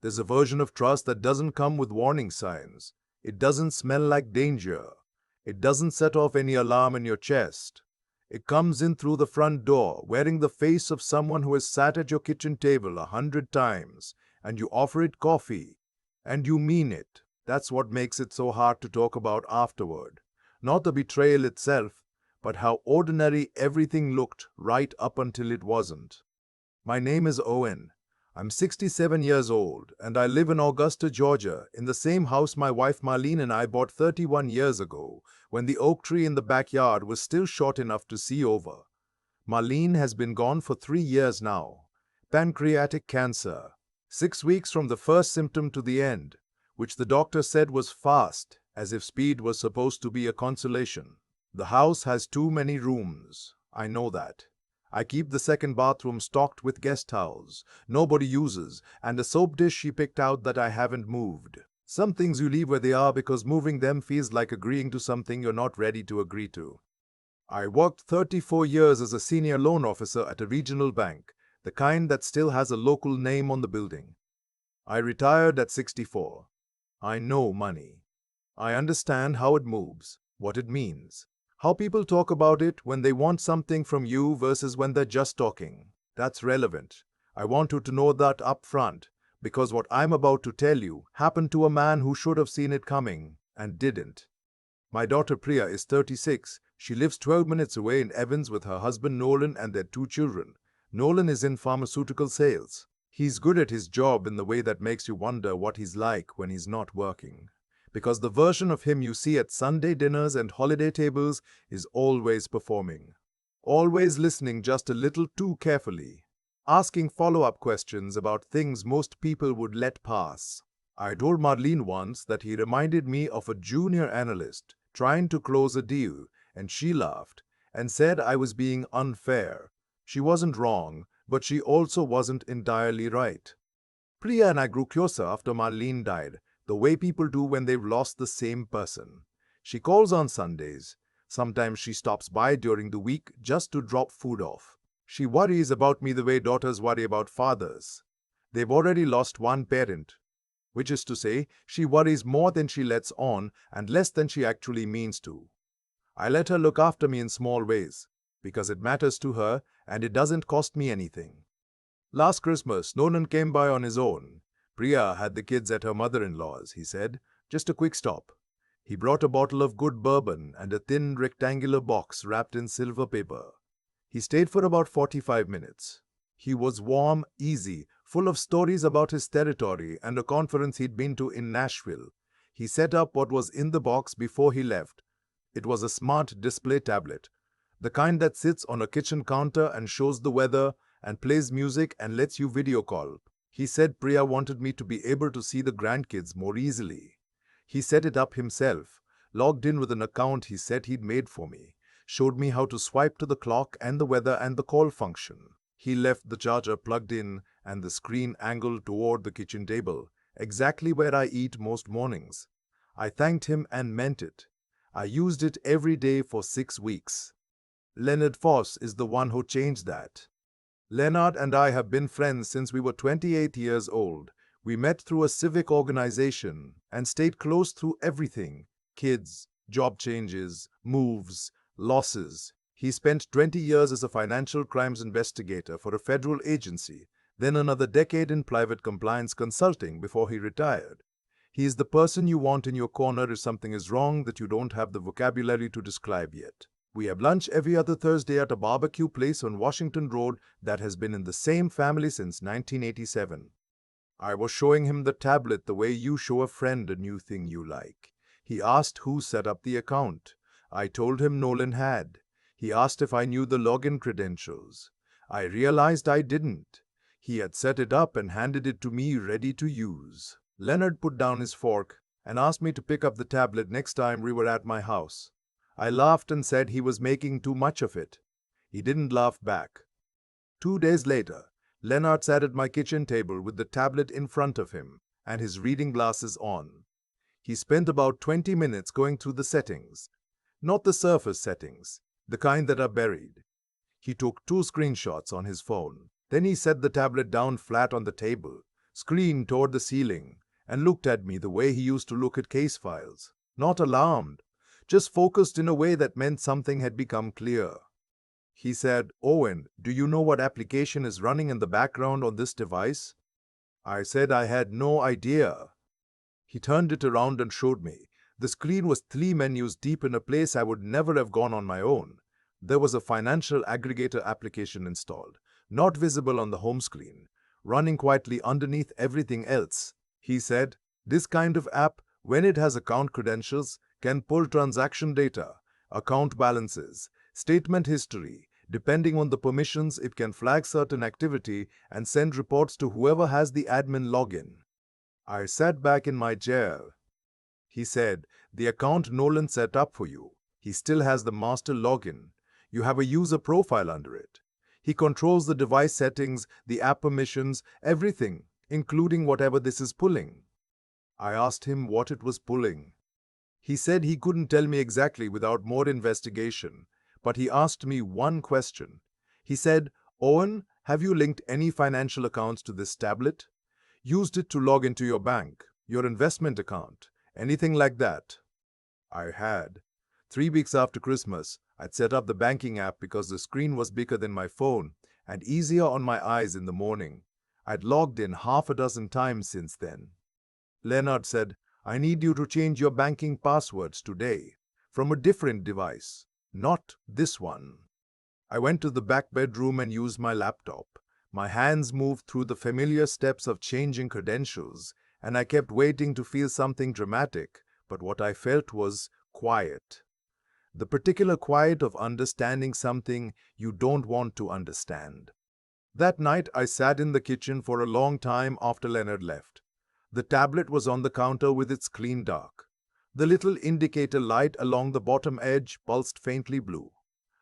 There's a version of trust that doesn't come with warning signs. It doesn't smell like danger. It doesn't set off any alarm in your chest. It comes in through the front door, wearing the face of someone who has sat at your kitchen table 100 times, and you offer it coffee, and you mean it. That's what makes it so hard to talk about afterward. Not the betrayal itself, but how ordinary everything looked right up until it wasn't. My name is Owen. I'm 67 years old, and I live in Augusta, Georgia, in the same house my wife Marlene and I bought 31 years ago, when the oak tree in the backyard was still short enough to see over. Marlene has been gone for 3 years now. Pancreatic cancer. 6 weeks from the first symptom to the end, which the doctor said was fast, as if speed was supposed to be a consolation. The house has too many rooms. I know that. I keep the second bathroom stocked with guest towels nobody uses, and a soap dish she picked out that I haven't moved. Some things you leave where they are because moving them feels like agreeing to something you're not ready to agree to. I worked 34 years as a senior loan officer at a regional bank, the kind that still has a local name on the building. I retired at 64. I know money. I understand how it moves, what it means. How people talk about it when they want something from you versus when they're just talking. That's relevant. I want you to know that up front, because what I'm about to tell you happened to a man who should have seen it coming and didn't. My daughter Priya is 36. She lives 12 minutes away in Evans with her husband Nolan and their 2 children. Nolan is in pharmaceutical sales. He's good at his job in the way that makes you wonder what he's like when he's not working. Because the version of him you see at Sunday dinners and holiday tables is always performing. Always listening just a little too carefully. Asking follow-up questions about things most people would let pass. I told Marlene once that he reminded me of a junior analyst trying to close a deal, and she laughed and said I was being unfair. She wasn't wrong, but she also wasn't entirely right. Priya and I grew closer after Marlene died, the way people do when they've lost the same person. She calls on Sundays. Sometimes she stops by during the week just to drop food off. She worries about me the way daughters worry about fathers. They've already lost one parent, which is to say, she worries more than she lets on and less than she actually means to. I let her look after me in small ways, because it matters to her and it doesn't cost me anything. Last Christmas, Nolan came by on his own. Priya had the kids at her mother-in-law's, he said. Just a quick stop. He brought a bottle of good bourbon and a thin rectangular box wrapped in silver paper. He stayed for about 45 minutes. He was warm, easy, full of stories about his territory and a conference he'd been to in Nashville. He set up what was in the box before he left. It was a smart display tablet, the kind that sits on a kitchen counter and shows the weather and plays music and lets you video call. He said Priya wanted me to be able to see the grandkids more easily. He set it up himself, logged in with an account he said he'd made for me, showed me how to swipe to the clock and the weather and the call function. He left the charger plugged in and the screen angled toward the kitchen table, exactly where I eat most mornings. I thanked him and meant it. I used it every day for 6 weeks. Leonard Foss is the one who changed that. Leonard and I have been friends since we were 28 years old. We met through a civic organization and stayed close through everything: kids, job changes, moves, losses. He spent 20 years as a financial crimes investigator for a federal agency, then another decade in private compliance consulting before he retired. He is the person you want in your corner if something is wrong that you don't have the vocabulary to describe yet. We have lunch every other Thursday at a barbecue place on Washington Road that has been in the same family since 1987. I was showing him the tablet the way you show a friend a new thing you like. He asked who set up the account. I told him Nolan had. He asked if I knew the login credentials. I realized I didn't. He had set it up and handed it to me ready to use. Leonard put down his fork and asked me to pick up the tablet next time we were at my house. I laughed and said he was making too much of it. He didn't laugh back. 2 days later, Leonard sat at my kitchen table with the tablet in front of him and his reading glasses on. He spent about 20 minutes going through the settings. Not the surface settings, the kind that are buried. He took 2 screenshots on his phone. Then he set the tablet down flat on the table, screen toward the ceiling, and looked at me the way he used to look at case files. Not alarmed, just focused in a way that meant something had become clear. He said, "Owen, do you know what application is running in the background on this device?" I said I had no idea. He turned it around and showed me. The screen was 3 menus deep in a place I would never have gone on my own. There was a financial aggregator application installed, not visible on the home screen, running quietly underneath everything else. He said, "This kind of app, when it has account credentials, can pull transaction data, account balances, statement history. Depending on the permissions, it can flag certain activity and send reports to whoever has the admin login." I sat back in my chair. He said, "The account Nolan set up for you, he still has the master login. You have a user profile under it. He controls the device settings, the app permissions, everything, including whatever this is pulling." I asked him what it was pulling. He said he couldn't tell me exactly without more investigation, but he asked me one question. He said, "Owen, have you linked any financial accounts to this tablet? Used it to log into your bank, your investment account, anything like that?" I had. 3 weeks after Christmas, I'd set up the banking app because the screen was bigger than my phone and easier on my eyes in the morning. I'd logged in half a dozen times since then. Leonard said, "I need you to change your banking passwords today, from a different device, not this one." I went to the back bedroom and used my laptop. My hands moved through the familiar steps of changing credentials, and I kept waiting to feel something dramatic, but what I felt was quiet. The particular quiet of understanding something you don't want to understand. That night, I sat in the kitchen for a long time after Leonard left. The tablet was on the counter with its screen dark. The little indicator light along the bottom edge pulsed faintly blue.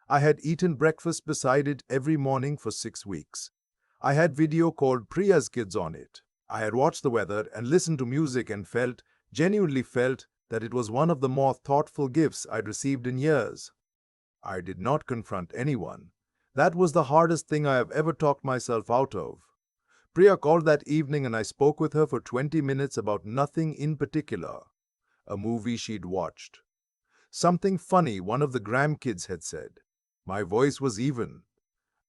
I had eaten breakfast beside it every morning for 6 weeks. I had video called Priya's kids on it. I had watched the weather and listened to music and genuinely felt, that it was one of the more thoughtful gifts I'd received in years. I did not confront anyone. That was the hardest thing I have ever talked myself out of. Priya called that evening and I spoke with her for 20 minutes about nothing in particular. A movie she'd watched. Something funny one of the grandkids had said. My voice was even.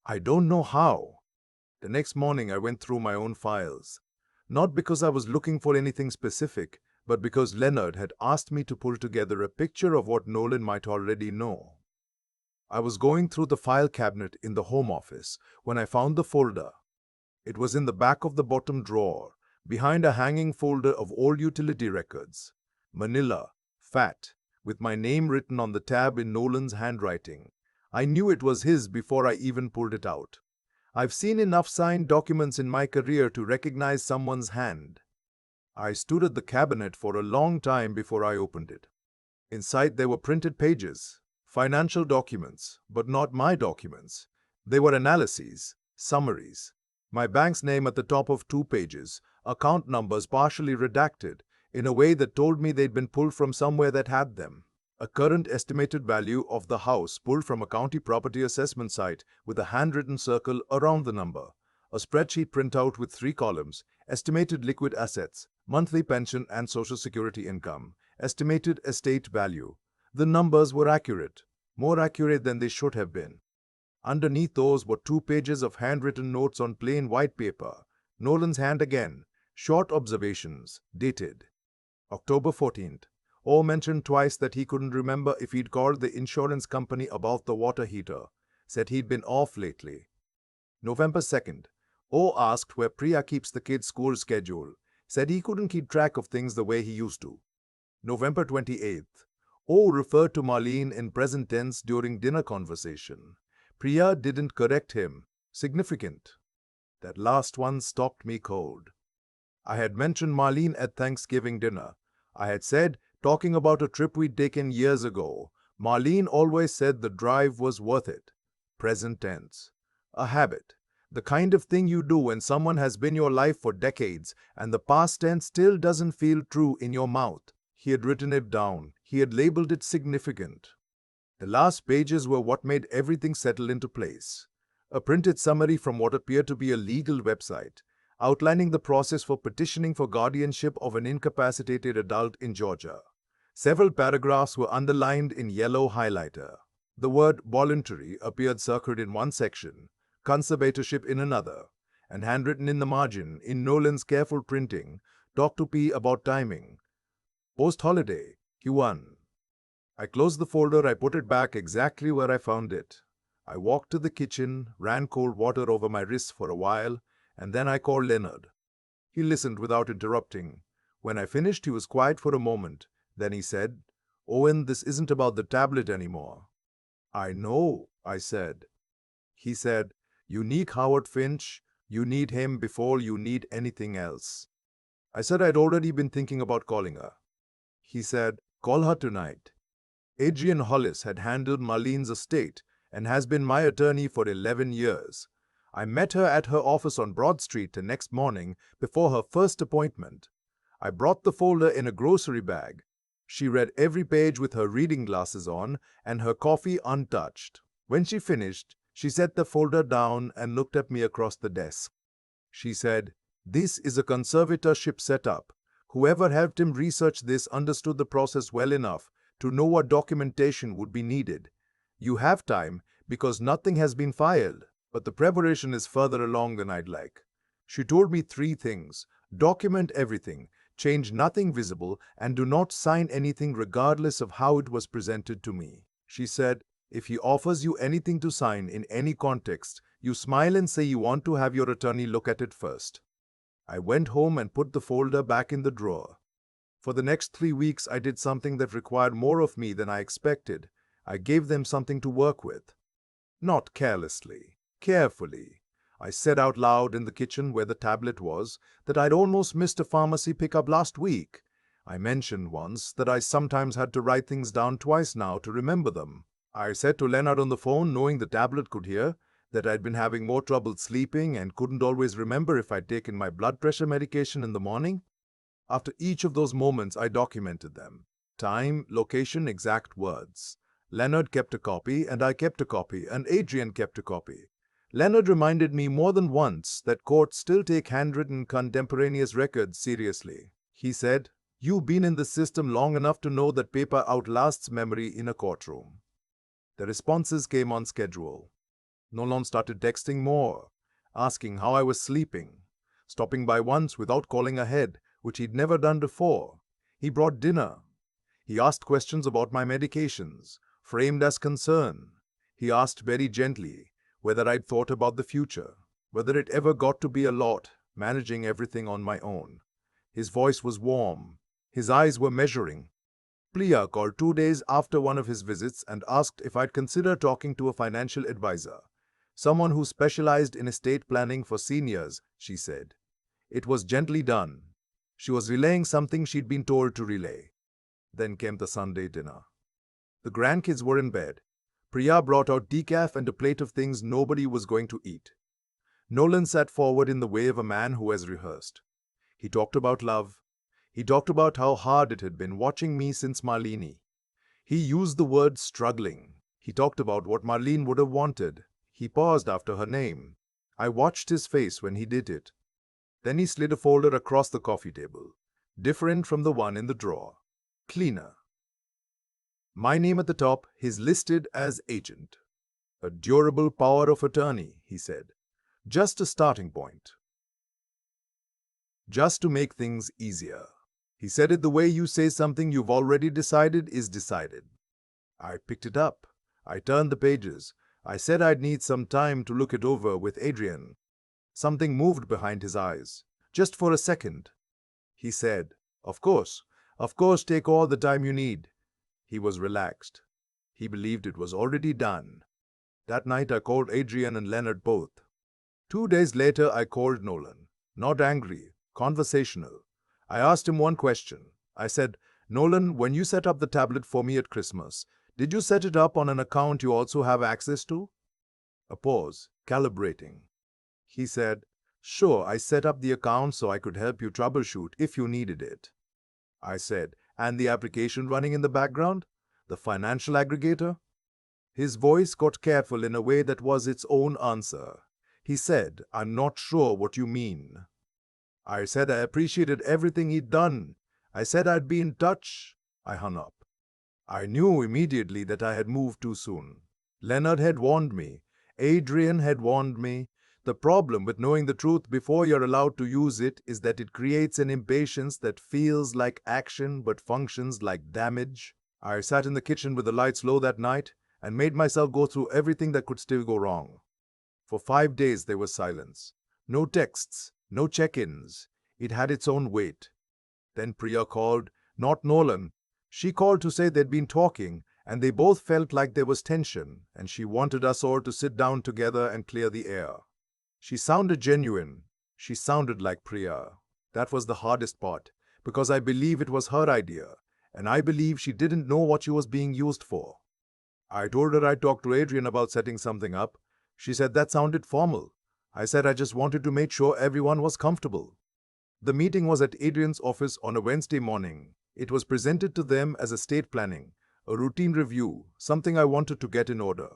I don't know how. The next morning I went through my own files. Not because I was looking for anything specific, but because Leonard had asked me to pull together a picture of what Nolan might already know. I was going through the file cabinet in the home office when I found the folder. It was in the back of the bottom drawer, behind a hanging folder of old utility records. Manila, fat, with my name written on the tab in Nolan's handwriting. I knew it was his before I even pulled it out. I've seen enough signed documents in my career to recognize someone's hand. I stood at the cabinet for a long time before I opened it. Inside there were printed pages, financial documents, but not my documents. They were analyses, summaries. My bank's name at the top of 2 pages, account numbers partially redacted, in a way that told me they'd been pulled from somewhere that had them. A current estimated value of the house pulled from a county property assessment site with a handwritten circle around the number. A spreadsheet printout with 3 columns, estimated liquid assets, monthly pension and social security income, estimated estate value. The numbers were accurate, more accurate than they should have been. Underneath those were 2 pages of handwritten notes on plain white paper. Nolan's hand again. Short observations, dated October 14th. O mentioned twice that he couldn't remember if he'd called the insurance company about the water heater. Said he'd been off lately. November 2nd. O asked where Priya keeps the kids' school schedule. Said he couldn't keep track of things the way he used to. November 28th. O referred to Marlene in present tense during dinner conversation. Priya didn't correct him. Significant. That last one stopped me cold. I had mentioned Marlene at Thanksgiving dinner. I had said, talking about a trip we'd taken years ago, Marlene always said the drive was worth it. Present tense. A habit. The kind of thing you do when someone has been your life for decades and the past tense still doesn't feel true in your mouth. He had written it down. He had labeled it significant. The last pages were what made everything settle into place. A printed summary from what appeared to be a legal website. outlining the process for petitioning for guardianship of an incapacitated adult in Georgia. Several paragraphs were underlined in yellow highlighter. The word voluntary appeared circled in one section, conservatorship in another, and handwritten in the margin, in Nolan's careful printing, talk to P about timing. Post-holiday, Q1. I closed the folder, I put it back exactly where I found it. I walked to the kitchen, ran cold water over my wrists for a while, and then I called Leonard. He listened without interrupting. When I finished, he was quiet for a moment. Then he said, "Owen, this isn't about the tablet anymore." "I know," I said. He said, "You need Howard Finch. You need him before you need anything else." I said I'd already been thinking about calling her. He said, "Call her tonight." Adrian Hollis had handled Marlene's estate and has been my attorney for 11 years. I met her at her office on Broad Street the next morning before her first appointment. I brought the folder in a grocery bag. She read every page with her reading glasses on and her coffee untouched. When she finished, she set the folder down and looked at me across the desk. She said, "This is a conservatorship setup. Whoever helped him research this understood the process well enough to know what documentation would be needed. You have time because nothing has been filed, but the preparation is further along than I'd like." She told me 3 things. Document everything, change nothing visible, and do not sign anything regardless of how it was presented to me. She said, "If he offers you anything to sign in any context, you smile and say you want to have your attorney look at it first." I went home and put the folder back in the drawer. For the next 3 weeks, I did something that required more of me than I expected. I gave them something to work with. Not carelessly, carefully. I said out loud in the kitchen where the tablet was that I'd almost missed a pharmacy pickup last week. I mentioned once that I sometimes had to write things down twice now to remember them. I said to Leonard on the phone, knowing the tablet could hear, that I'd been having more trouble sleeping and couldn't always remember if I'd taken my blood pressure medication in the morning. After each of those moments, I documented them. Time, location, exact words. Leonard kept a copy, and I kept a copy, and Adrian kept a copy. Leonard reminded me more than once that courts still take handwritten contemporaneous records seriously. He said, "You've been in the system long enough to know that paper outlasts memory in a courtroom." The responses came on schedule. Nolan started texting more, asking how I was sleeping, stopping by once without calling ahead, which he'd never done before. He brought dinner. He asked questions about my medications, framed as concern. He asked very gently whether I'd thought about the future, whether it ever got to be a lot, managing everything on my own. His voice was warm. His eyes were measuring. Priya called 2 days after one of his visits and asked if I'd consider talking to a financial advisor, someone who specialized in estate planning for seniors, she said. It was gently done. She was relaying something she'd been told to relay. Then came the Sunday dinner. The grandkids were in bed. Priya brought out decaf and a plate of things nobody was going to eat. Nolan sat forward in the way of a man who has rehearsed. He talked about love. He talked about how hard it had been watching me since Marlene. He used the word struggling. He talked about what Marlene would have wanted. He paused after her name. I watched his face when he did it. Then he slid a folder across the coffee table, different from the one in the drawer. Cleaner. My name at the top, his listed as agent. "A durable power of attorney," he said. "Just a starting point. Just to make things easier." He said it the way you say something you've already decided is decided. I picked it up. I turned the pages. I said I'd need some time to look it over with Adrian. Something moved behind his eyes. Just for a second. He said, of course, take all the time you need." He was relaxed. He believed it was already done. That night I called Adrian and Leonard both. 2 days later I called Nolan. Not angry, conversational. I asked him one question. I said, "Nolan, when you set up the tablet for me at Christmas, did you set it up on an account you also have access to?" A pause, calibrating. He said, "Sure, I set up the account so I could help you troubleshoot if you needed it." I said, "And the application running in the background? The financial aggregator?" His voice got careful in a way that was its own answer. He said, "I'm not sure what you mean." I said I appreciated everything he'd done. I said I'd be in touch. I hung up. I knew immediately that I had moved too soon. Leonard had warned me. Adrian had warned me. The problem with knowing the truth before you're allowed to use it is that it creates an impatience that feels like action but functions like damage. I sat in the kitchen with the lights low that night and made myself go through everything that could still go wrong. For 5 days there was silence. No texts, no check-ins. It had its own weight. Then Priya called, not Nolan. She called to say they'd been talking, and they both felt like there was tension, and she wanted us all to sit down together and clear the air. She sounded genuine. She sounded like Priya. That was the hardest part, because I believe it was her idea, and I believe she didn't know what she was being used for. I told her I'd talk to Adrian about setting something up. She said that sounded formal. I said I just wanted to make sure everyone was comfortable. The meeting was at Adrian's office on a Wednesday morning. It was presented to them as estate planning, a routine review, something I wanted to get in order.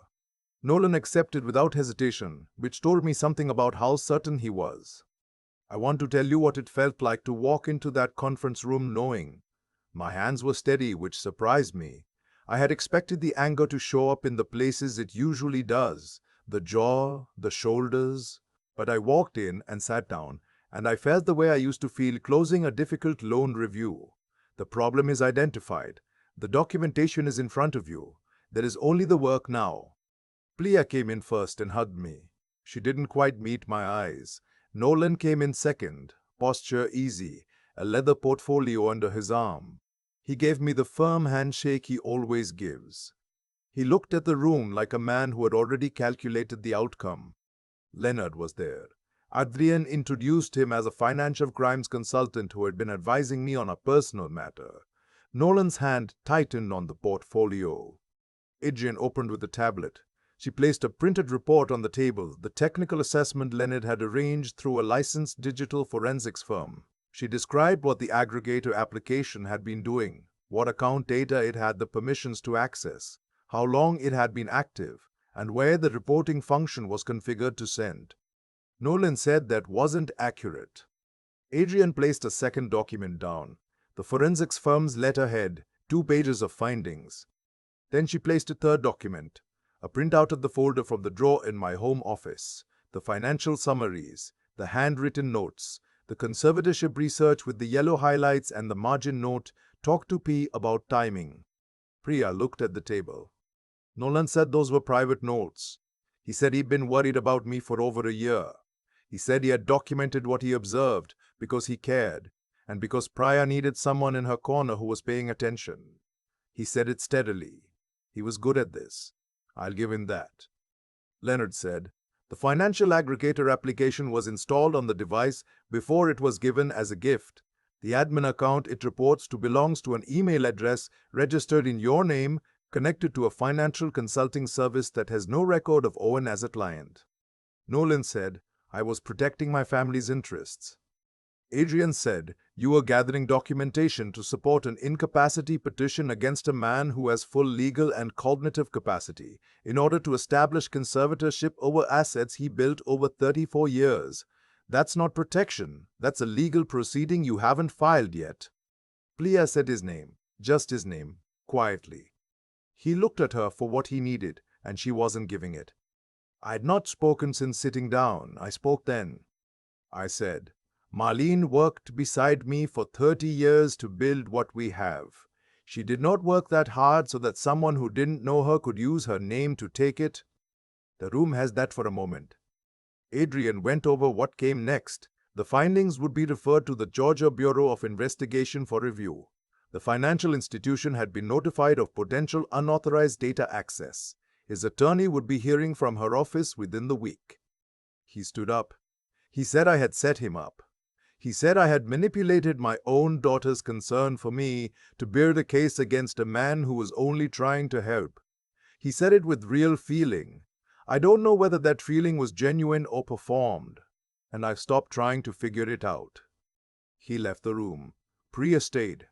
Nolan accepted without hesitation, which told me something about how certain he was. I want to tell you what it felt like to walk into that conference room knowing. My hands were steady, which surprised me. I had expected the anger to show up in the places it usually does, the jaw, the shoulders. But I walked in and sat down, and I felt the way I used to feel closing a difficult loan review. The problem is identified. The documentation is in front of you. There is only the work now. Priya came in first and hugged me. She didn't quite meet my eyes. Nolan came in second, posture easy, a leather portfolio under his arm. He gave me the firm handshake he always gives. He looked at the room like a man who had already calculated the outcome. Leonard was there. Adrian introduced him as a financial crimes consultant who had been advising me on a personal matter. Nolan's hand tightened on the portfolio. Adrian opened with a tablet. She placed a printed report on the table, the technical assessment Leonard had arranged through a licensed digital forensics firm. She described what the aggregator application had been doing, what account data it had the permissions to access, how long it had been active, and where the reporting function was configured to send. Nolan said that wasn't accurate. Adrian placed a second document down, the forensics firm's letterhead, 2 pages of findings. Then she placed a third document, a printout of the folder from the drawer in my home office, the financial summaries, the handwritten notes, the conservatorship research with the yellow highlights and the margin note, talk to P about timing. Priya looked at the table. Nolan said those were private notes. He said he'd been worried about me for over a year. He said he had documented what he observed because he cared, and because Priya needed someone in her corner who was paying attention. He said it steadily. He was good at this. I'll give him that. Leonard said, the financial aggregator application was installed on the device before it was given as a gift. The admin account it reports to belongs to an email address registered in your name, connected to a financial consulting service that has no record of Owen as a client. Nolan said, I was protecting my family's interests. Adrian said, you were gathering documentation to support an incapacity petition against a man who has full legal and cognitive capacity in order to establish conservatorship over assets he built over 34 years. That's not protection. That's a legal proceeding you haven't filed yet. Priya said his name, just his name, quietly. He looked at her for what he needed, and she wasn't giving it. I had not spoken since sitting down. I spoke then. I said, Marlene worked beside me for 30 years to build what we have. She did not work that hard so that someone who didn't know her could use her name to take it. The room has that for a moment. Adrian went over what came next. The findings would be referred to the Georgia Bureau of Investigation for review. The financial institution had been notified of potential unauthorized data access. His attorney would be hearing from her office within the week. He stood up. He said I had set him up. He said I had manipulated my own daughter's concern for me to bear the case against a man who was only trying to help. He said it with real feeling. I don't know whether that feeling was genuine or performed, and I stopped trying to figure it out. He left the room. Priya stayed.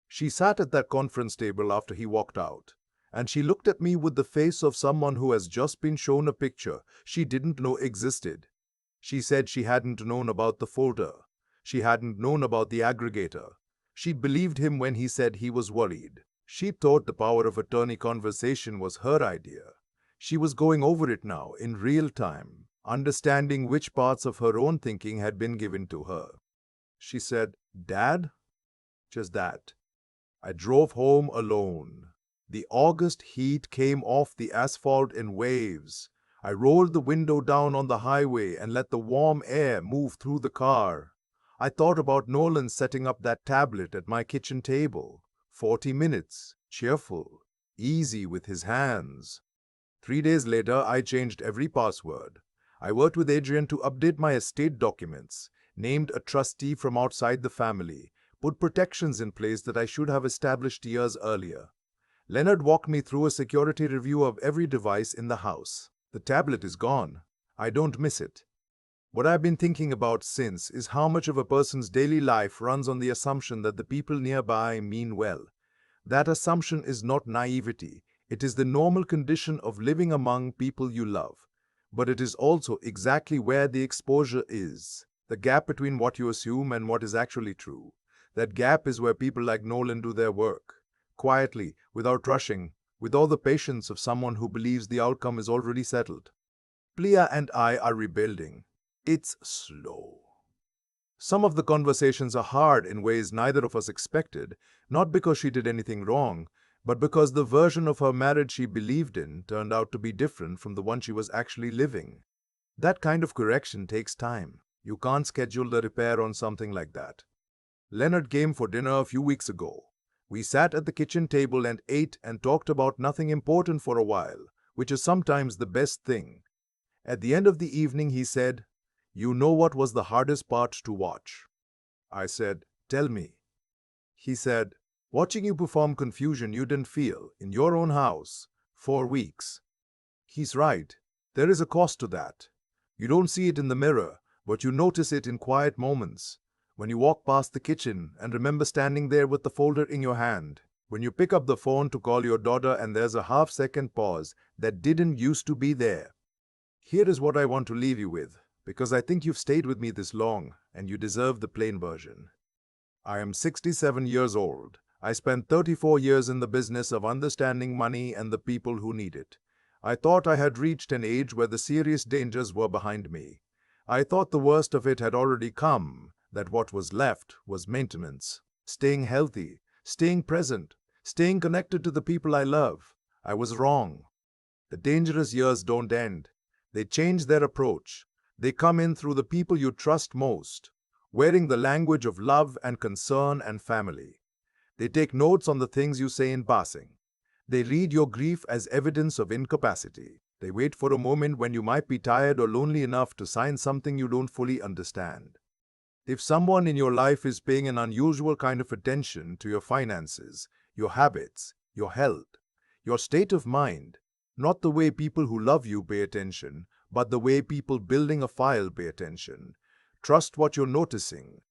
She sat at that conference table after he walked out, and she looked at me with the face of someone who has just been shown a picture she didn't know existed. She said she hadn't known about the folder. She hadn't known about the aggregator. She believed him when he said he was worried. She thought the power of attorney conversation was her idea. She was going over it now in real time, understanding which parts of her own thinking had been given to her. She said, "Dad?" Just that. I drove home alone. The August heat came off the asphalt in waves. I rolled the window down on the highway and let the warm air move through the car. I thought about Nolan setting up that tablet at my kitchen table. 40 minutes, cheerful, easy with his hands. 3 days later, I changed every password. I worked with Adrian to update my estate documents, named a trustee from outside the family, put protections in place that I should have established years earlier. Leonard walked me through a security review of every device in the house. The tablet is gone. I don't miss it. What I've been thinking about since is how much of a person's daily life runs on the assumption that the people nearby mean well. That assumption is not naivety. It is the normal condition of living among people you love. But it is also exactly where the exposure is. The gap between what you assume and what is actually true. That gap is where people like Nolan do their work. Quietly, without rushing, with all the patience of someone who believes the outcome is already settled. Plia and I are rebuilding. It's slow. Some of the conversations are hard in ways neither of us expected, not because she did anything wrong, but because the version of her marriage she believed in turned out to be different from the one she was actually living. That kind of correction takes time. You can't schedule the repair on something like that. Leonard came for dinner a few weeks ago. We sat at the kitchen table and ate and talked about nothing important for a while, which is sometimes the best thing. At the end of the evening, he said, "You know what was the hardest part to watch?" I said, "Tell me." He said, "Watching you perform confusion you didn't feel in your own house for weeks." He's right. There is a cost to that. You don't see it in the mirror, but you notice it in quiet moments. When you walk past the kitchen and remember standing there with the folder in your hand. When you pick up the phone to call your daughter and there's a half-second pause that didn't used to be there. Here is what I want to leave you with, because I think you've stayed with me this long and you deserve the plain version. I am 67 years old. I spent 34 years in the business of understanding money and the people who need it. I thought I had reached an age where the serious dangers were behind me. I thought the worst of it had already come, that what was left was maintenance, staying healthy, staying present, staying connected to the people I love. I was wrong. The dangerous years don't end. They change their approach. They come in through the people you trust most, wearing the language of love and concern and family. They take notes on the things you say in passing. They read your grief as evidence of incapacity. They wait for a moment when you might be tired or lonely enough to sign something you don't fully understand. If someone in your life is paying an unusual kind of attention to your finances, your habits, your health, your state of mind, not the way people who love you pay attention, but the way people building a file pay attention, trust what you're noticing.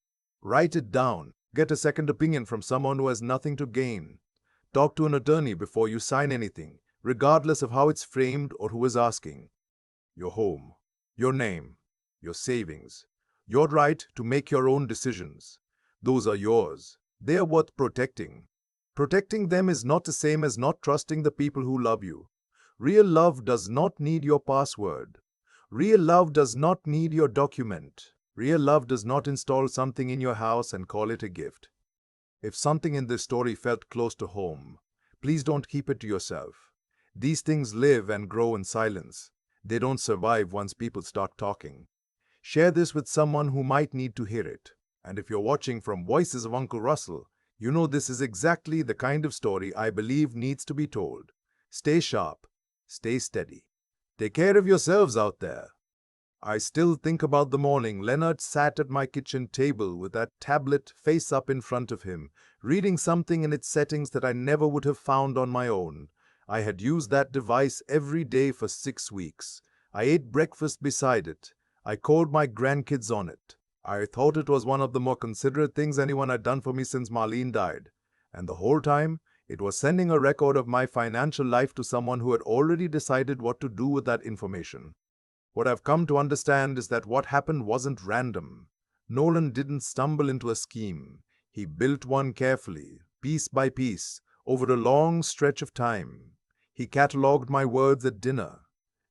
Write it down. Get a second opinion from someone who has nothing to gain. Talk to an attorney before you sign anything, regardless of how it's framed or who is asking. Your home, your name, your savings, your right to make your own decisions. Those are yours. They are worth protecting. Protecting them is not the same as not trusting the people who love you. Real love does not need your password. Real love does not need your document. Real love does not install something in your house and call it a gift. If something in this story felt close to home, please don't keep it to yourself. These things live and grow in silence. They don't survive once people start talking. Share this with someone who might need to hear it. And if you're watching from Voices of Uncle Russell, you know this is exactly the kind of story I believe needs to be told. Stay sharp. Stay steady. Take care of yourselves out there. I still think about the morning Leonard sat at my kitchen table with that tablet face up in front of him, reading something in its settings that I never would have found on my own. I had used that device every day for 6 weeks. I ate breakfast beside it. I called my grandkids on it. I thought it was one of the more considerate things anyone had done for me since Marlene died. And the whole time, it was sending a record of my financial life to someone who had already decided what to do with that information. What I've come to understand is that what happened wasn't random. Nolan didn't stumble into a scheme. He built one carefully, piece by piece, over a long stretch of time. He catalogued my words at dinner.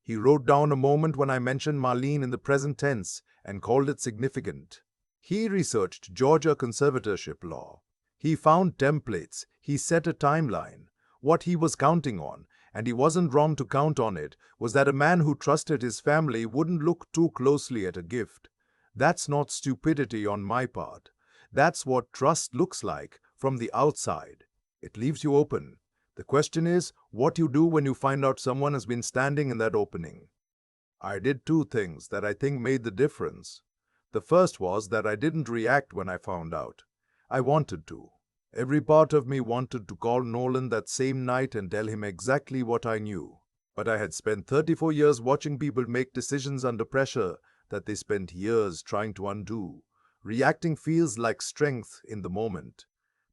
He wrote down a moment when I mentioned Marlene in the present tense and called it significant. He researched Georgia conservatorship law. He found templates. He set a timeline. What he was counting on, and he wasn't wrong to count on it, was that a man who trusted his family wouldn't look too closely at a gift. That's not stupidity on my part. That's what trust looks like from the outside. It leaves you open. The question is what you do when you find out someone has been standing in that opening. I did two things that I think made the difference. The first was that I didn't react when I found out. I wanted to. Every part of me wanted to call Nolan that same night and tell him exactly what I knew. But I had spent 34 years watching people make decisions under pressure that they spent years trying to undo. Reacting feels like strength in the moment.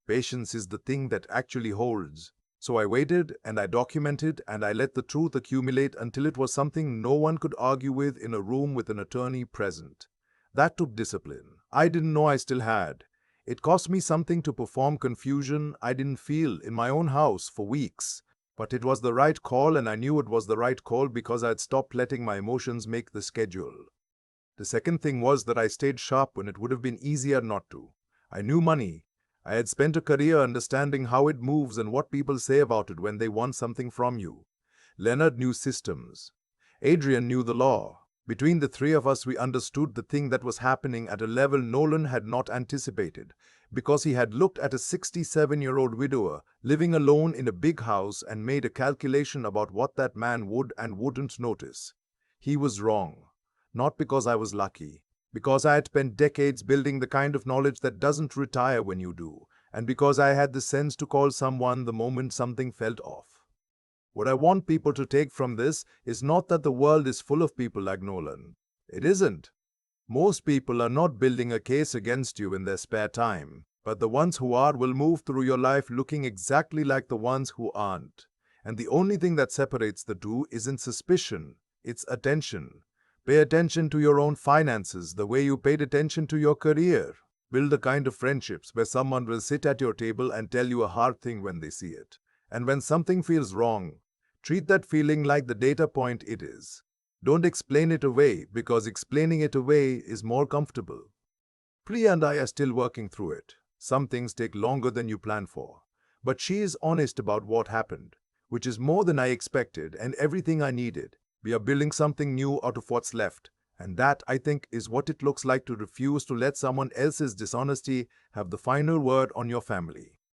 Patience is the thing that actually holds. So I waited and I documented and I let the truth accumulate until it was something no one could argue with in a room with an attorney present. That took discipline. I didn't know I still had. It cost me something to perform confusion I didn't feel in my own house for weeks. But it was the right call, and I knew it was the right call because I had stopped letting my emotions make the schedule. The second thing was that I stayed sharp when it would have been easier not to. I knew money. I had spent a career understanding how it moves and what people say about it when they want something from you. Leonard knew systems. Adrian knew the law. Between the three of us, we understood the thing that was happening at a level Nolan had not anticipated, because he had looked at a 67-year-old widower living alone in a big house and made a calculation about what that man would and wouldn't notice. He was wrong. Not because I was lucky, because I had spent decades building the kind of knowledge that doesn't retire when you do, and because I had the sense to call someone the moment something felt off. What I want people to take from this is not that the world is full of people like Nolan. It isn't. Most people are not building a case against you in their spare time, but the ones who are will move through your life looking exactly like the ones who aren't. And the only thing that separates the two isn't suspicion, it's attention. Pay attention to your own finances the way you paid attention to your career. Build the kind of friendships where someone will sit at your table and tell you a hard thing when they see it. And when something feels wrong, treat that feeling like the data point it is. Don't explain it away, because explaining it away is more comfortable. Priya and I are still working through it. Some things take longer than you plan for. But she is honest about what happened, which is more than I expected and everything I needed. We are building something new out of what's left. And that, I think, is what it looks like to refuse to let someone else's dishonesty have the final word on your family.